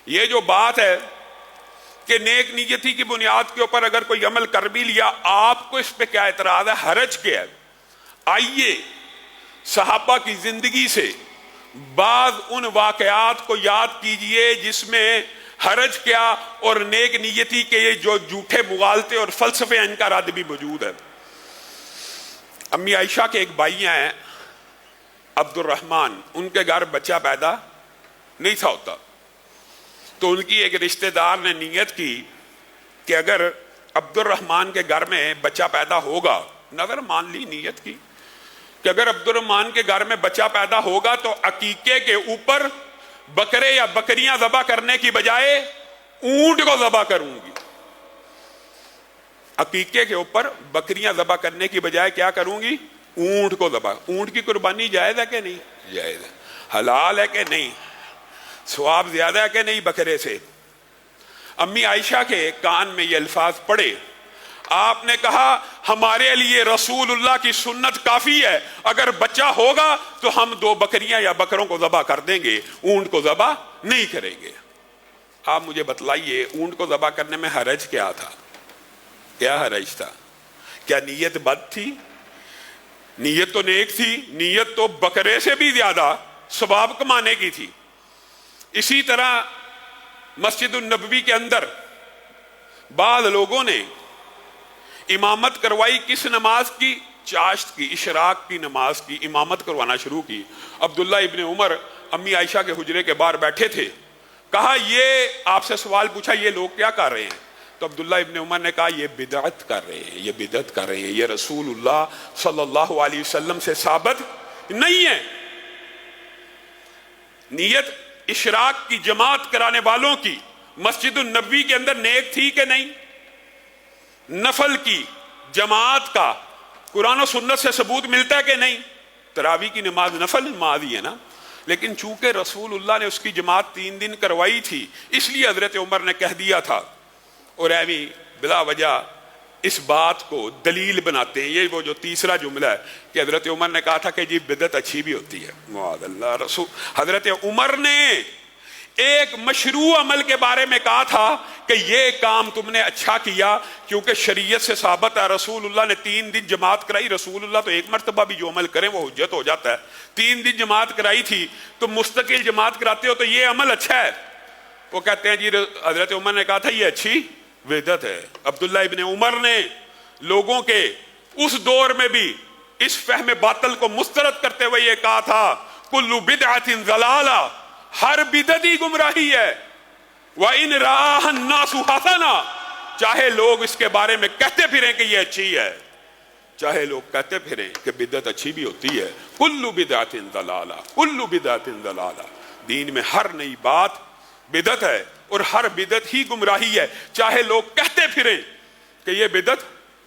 یہ جو بات ہے کہ نیک نیتی کی بنیاد کے اوپر اگر کوئی عمل کر بھی لیا، آپ کو اس پہ کیا اعتراض ہے؟ حرج کیا ہے؟ آئیے صحابہ کی زندگی سے بعض ان واقعات کو یاد کیجئے جس میں حرج کیا اور نیک نیتی کے یہ جو جھوٹے مغالطے اور فلسفے ان کا رد بھی موجود ہے۔ امی عائشہ کے ایک بھائی ہیں عبد الرحمن، ان کے گھر بچہ پیدا نہیں تھا ہوتا، تو ان کی ایک رشتہ دار نے نیت کی کہ اگر عبد الرحمن کے گھر میں بچہ پیدا ہوگا، نظر مان لی نیت کی کہ اگر عبد الرحمن کے گھر میں بچہ پیدا ہوگا تو عقیقے کے اوپر بکرے یا بکریاں ذبح کرنے کی بجائے اونٹ کو ذبح کروں گی۔ عقیقے کے اوپر بکریاں ذبح کرنے کی بجائے کیا کروں گی؟ اونٹ کو ذبح۔ اونٹ کی قربانی جائز ہے کہ نہیں؟ جائز ہے۔ حلال ہے کہ نہیں؟ ثواب زیادہ ہے کہ نہیں بکرے سے؟ امی عائشہ کے کان میں یہ الفاظ پڑے، آپ نے کہا ہمارے لیے رسول اللہ کی سنت کافی ہے، اگر بچہ ہوگا تو ہم 2 بکریاں یا بکروں کو ذبح کر دیں گے، اونٹ کو ذبح نہیں کریں گے۔ آپ مجھے بتلائیے اونٹ کو ذبح کرنے میں حرج کیا تھا؟ کیا حرج تھا؟ کیا نیت بد تھی؟ نیت تو نیک تھی، نیت تو بکرے سے بھی زیادہ ثواب کمانے کی تھی۔ اسی طرح مسجد النبوی کے اندر بعض لوگوں نے امامت کروائی، کس نماز کی؟ چاشت کی، اشراق کی نماز کی امامت کروانا شروع کی۔ عبداللہ ابن عمر امی عائشہ کے حجرے کے باہر بیٹھے تھے، کہا یہ آپ سے سوال پوچھا یہ لوگ کیا کر رہے ہیں؟ تو عبداللہ ابن عمر نے کہا یہ بدعت کر رہے ہیں، یہ بدعت کر رہے ہیں، یہ رسول اللہ صلی اللہ علیہ وسلم سے ثابت نہیں ہے۔ نیت اشراق کی جماعت کرانے والوں کی مسجد النبوی کے اندر نیک تھی کہ نہیں؟ نفل کی جماعت کا قرآن و سنت سے ثبوت ملتا ہے کہ نہیں؟ تراویح کی نماز نفل نماز ہی ہے نا، لیکن چونکہ رسول اللہ نے اس کی جماعت 3 دن کروائی تھی، اس لیے حضرت عمر نے کہہ دیا تھا، اور ایویں بلا وجہ اس بات کو دلیل بناتے ہیں۔ یہ وہ جو تیسرا جملہ ہے کہ حضرت عمر نے کہا تھا کہ جی بدعت اچھی بھی ہوتی ہے، معاذ اللہ۔ رسول حضرت عمر نے ایک مشروع عمل کے بارے میں کہا تھا کہ یہ کام تم نے اچھا کیا کیونکہ شریعت سے ثابت ہے، رسول اللہ نے 3 دن جماعت کرائی، رسول اللہ تو ایک مرتبہ بھی جو عمل کریں وہ حجت ہو جاتا ہے، 3 دن جماعت کرائی تھی، تم مستقل جماعت کراتے ہو تو یہ عمل اچھا ہے۔ وہ کہتے ہیں جی حضرت عمر نے کہا تھا یہ اچھی بدعت ہے۔ عبداللہ ابن عمر نے لوگوں کے اس دور میں بھی اس فہم باطل کو مسترد کرتے ہوئے یہ کہا تھا کل بدعت ضلالہ، ہر بدعت ہی گمراہی ہے، وَإِنْ رَآهَا النَّاسُ حَسَنًا، چاہے لوگ اس کے بارے میں کہتے پھریں کہ یہ اچھی ہے، چاہے لوگ کہتے پھریں کہ بدعت اچھی بھی ہوتی ہے، کل بدعت ضلالہ، کل بدعت ضلالہ، دین میں ہر نئی بات بدعت ہے اور ہر بدعت ہی گمراہی ہے، چاہے لوگ کہتے پھریں کہ یہ بدعت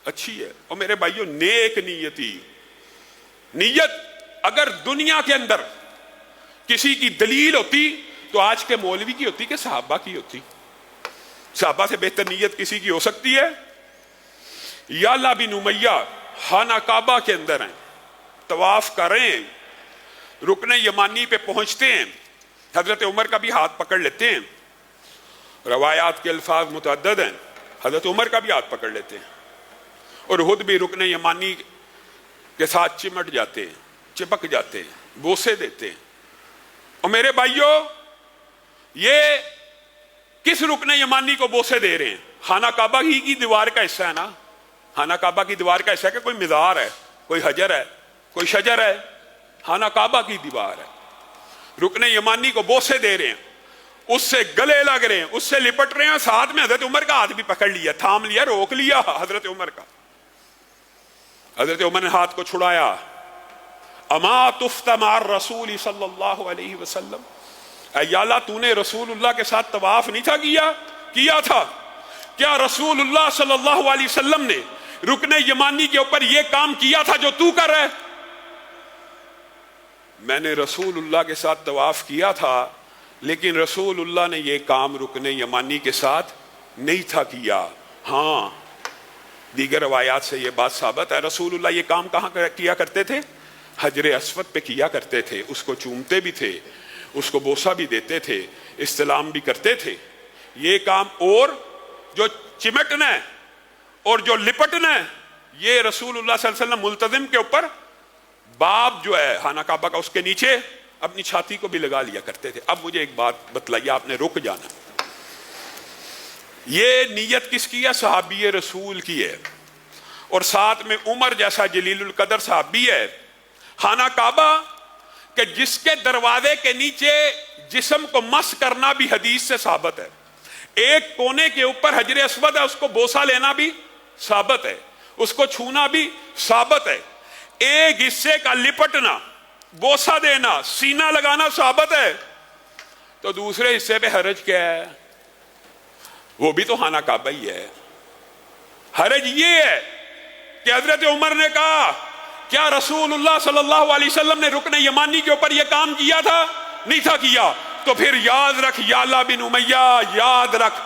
اچھی ہے۔ اور میرے بھائیوں نیک نیتی، نیت اگر دنیا کے اندر کسی کی دلیل ہوتی تو آج کے مولوی کی ہوتی کہ صحابہ کی ہوتی؟ صحابہ سے بہتر نیت کسی کی ہو سکتی ہے؟ یعلا بن امیہ خانہ کعبہ کے اندر ہیں، طواف کریں، رکن یمانی پہ پہنچتے ہیں، حضرت عمر کا بھی ہاتھ پکڑ لیتے ہیں، روایات کے الفاظ متعدد ہیں، حضرت عمر کا بھی ہاتھ پکڑ لیتے ہیں، اور خود بھی رکن یمانی کے ساتھ چمٹ جاتے ہیں، چپک جاتے ہیں، بوسے دیتے ہیں۔ اور میرے بھائیوں یہ کس رکن یمانی کو بوسے دے رہے ہیں؟ خانہ کعبہ ہی کی دیوار کا حصہ ہے نا، خانہ کعبہ کی دیوار کا حصہ ہے کہ کوئی مزار ہے، کوئی حجر ہے، کوئی شجر ہے؟ خانہ کعبہ کی دیوار ہے، رکن یمانی کو بوسے دے رہے ہیں، اس سے گلے لگ رہے ہیں، اس سے لپٹ رہے ہیں، ساتھ میں حضرت عمر کا ہاتھ بھی پکڑ لیا، تھام لیا، روک لیا حضرت عمر کا۔ حضرت عمر نے ہاتھ کو چھڑایا، اما تفت مع الرسول صلی اللہ علیہ وسلم، اے یعلا تو نے رسول اللہ کے ساتھ طواف نہیں تھا کیا تھا؟ کیا رسول اللہ صلی اللہ علیہ وسلم نے رکن یمانی کے اوپر یہ کام کیا تھا جو تو کر رہا ہے؟ میں نے رسول اللہ کے ساتھ طواف کیا تھا لیکن رسول اللہ نے یہ کام رکن یمانی کے ساتھ نہیں تھا کیا۔ ہاں دیگر روایات سے یہ بات ثابت ہے، رسول اللہ یہ کام کہاں کیا کرتے تھے؟ حجر اسود پہ کیا کرتے تھے، اس کو چومتے بھی تھے، اس کو بوسہ بھی دیتے تھے، استلام بھی کرتے تھے. یہ کام اور جو چمٹنا ہے اور جو لپٹنا ہے یہ رسول اللہ صلی اللہ علیہ وسلم ملتزم کے اوپر باب جو ہے خانہ کعبہ کا اس کے نیچے اپنی چھاتی کو بھی لگا لیا کرتے تھے. اب مجھے ایک بات بتلائیے, آپ نے رک جانا. یہ نیت کس کی ہے؟ صحابی رسول کی ہے, اور ساتھ میں عمر جیسا جلیل القدر صحابی ہے. خانہ کعبہ کہ جس کے دروازے کے نیچے جسم کو مس کرنا بھی حدیث سے ثابت ہے, ایک کونے کے اوپر حجر اسود ہے, اس کو بوسہ لینا بھی ثابت ہے, اس کو چھونا بھی ثابت ہے, ایک حصے کا لپٹنا, بوسہ دینا, سینہ لگانا ثابت ہے, تو دوسرے حصے پہ حرج کیا ہے؟ وہ بھی تو خانہ کعبہ ہی ہے. حرج یہ ہے کہ حضرت عمر نے کہا کیا رسول اللہ صلی اللہ علیہ وسلم نے رکن یمانی کے اوپر یہ کام کیا تھا؟ نہیں تھا کیا. تو پھر یاد رکھ یعلا بن امیہ, یاد رکھ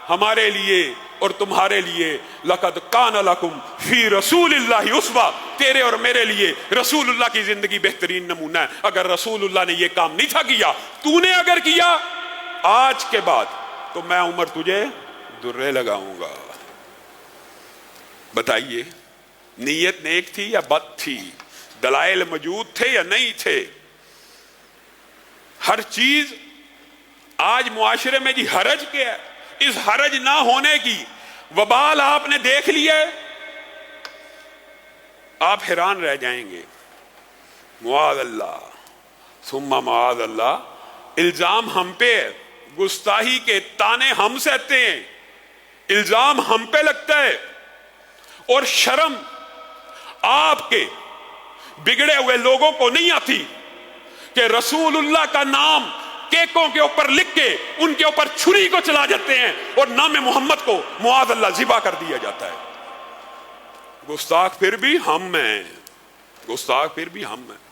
ہمارے لیے اور تمہارے لیے لقد کان لکم فی رسول اللہ اسوہ, تیرے اور میرے لیے رسول اللہ کی زندگی بہترین نمونہ ہے. اگر رسول اللہ نے یہ کام نہیں تھا کیا, تو نے اگر کیا آج کے بعد, تو میں عمر تجھے درے لگاؤں گا. بتائیے نیت نیک تھی یا بد تھی؟ دلائل موجود تھے یا نہیں تھے؟ ہر چیز آج معاشرے میں جی حرج کیا ہے, اس حرج نہ ہونے کی وبال آپ نے دیکھ لیا ہے, آپ حیران رہ جائیں گے. معاذ اللہ ثم معاذ اللہ, الزام ہم پہ ہے, گستاخی کے تانے ہم سہتے ہیں, الزام ہم پہ لگتا ہے, اور شرم آپ کے بگڑے ہوئے لوگوں کو نہیں آتی کہ رسول اللہ کا نام کیکوں کے اوپر لکھ کے ان کے اوپر چھری کو چلا جاتے ہیں اور نام محمد کو معاذ اللہ ذبح کر دیا جاتا ہے. گستاخ پھر بھی ہم ہیں, گستاخ پھر بھی ہم ہیں.